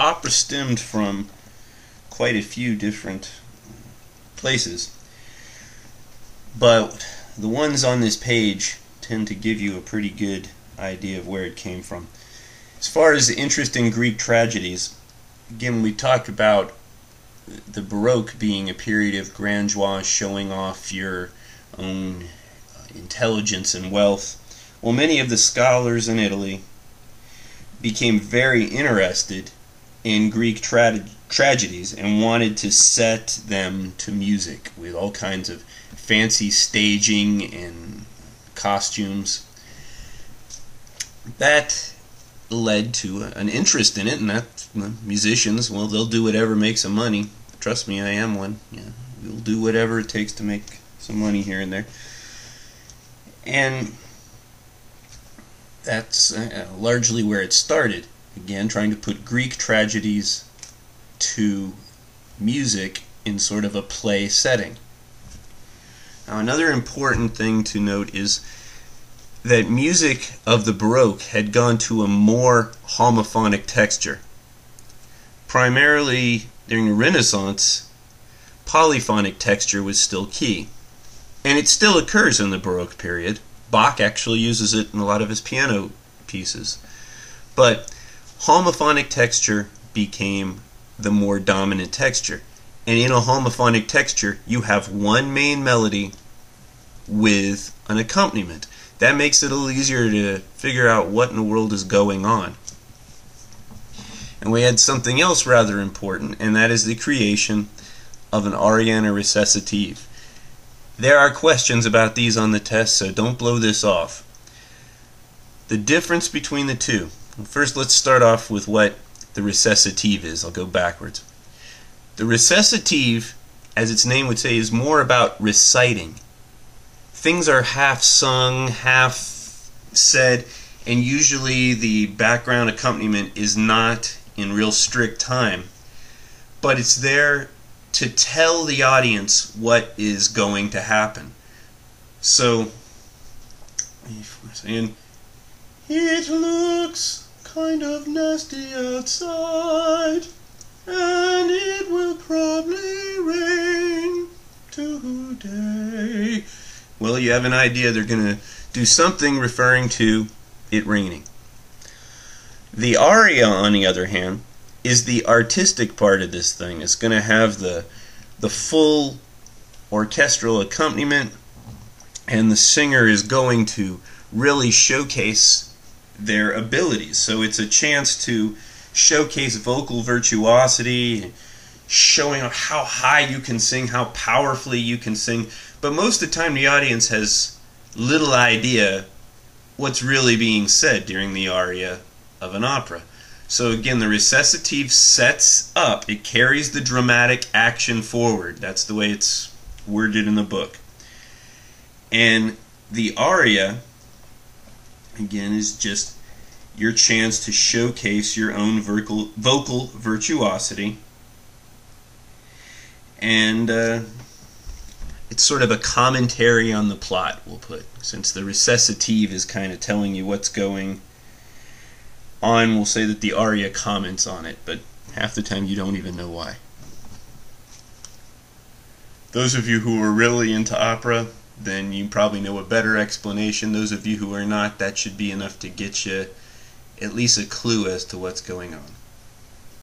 opera stemmed from quite a few different places, but the ones on this page tend to give you a pretty good idea of where it came from. As far as the interest in Greek tragedies, again, we talked about the Baroque being a period of grand joie, showing off your own intelligence and wealth. Well, many of the scholars in Italy became very interested in Greek tragedies and wanted to set them to music with all kinds of fancy staging and costumes. That led to an interest in it, and that musicians, well, they'll do whatever makes them money. Trust me, I am one. Yeah, we'll do whatever it takes to make some money here and there. And that's largely where it started. Again, trying to put Greek tragedies to music in sort of a play setting. Now, another important thing to note is that music of the Baroque had gone to a more homophonic texture. Primarily during the Renaissance, polyphonic texture was still key. And it still occurs in the Baroque period. Bach actually uses it in a lot of his piano pieces. But homophonic texture became the more dominant texture. And in a homophonic texture, you have one main melody with an accompaniment. That makes it a little easier to figure out what in the world is going on. And we had something else rather important, and that is the creation of an aria and a recitative. There are questions about these on the test, so don't blow this off. The difference between the two. First, let's start off with what the recitative is. I'll go backwards. The recitative, as its name would say, is more about reciting. Things are half sung, half said, and usually the background accompaniment is not in real strict time, but it's there to tell the audience what is going to happen. So, if we're saying, it looks kind of nasty outside, and it will probably rain today. Well, you have an idea they're going to do something referring to it raining. The aria, on the other hand, is the artistic part of this thing. It's going to have the full orchestral accompaniment, and the singer is going to really showcase their abilities. So it's a chance to showcase vocal virtuosity, showing how high you can sing, how powerfully you can sing. But most of the time the audience has little idea what's really being said during the aria of an opera. So again, the recitative sets up, it carries the dramatic action forward. That's the way it's worded in the book. And the aria, again, is just your chance to showcase your own vocal virtuosity. And it's sort of a commentary on the plot, we'll put. Since the recitative is kind of telling you what's going on, we'll say that the aria comments on it, but half the time you don't even know why. Those of you who are really into opera, then you probably know a better explanation. Those of you who are not, that should be enough to get you at least a clue as to what's going on.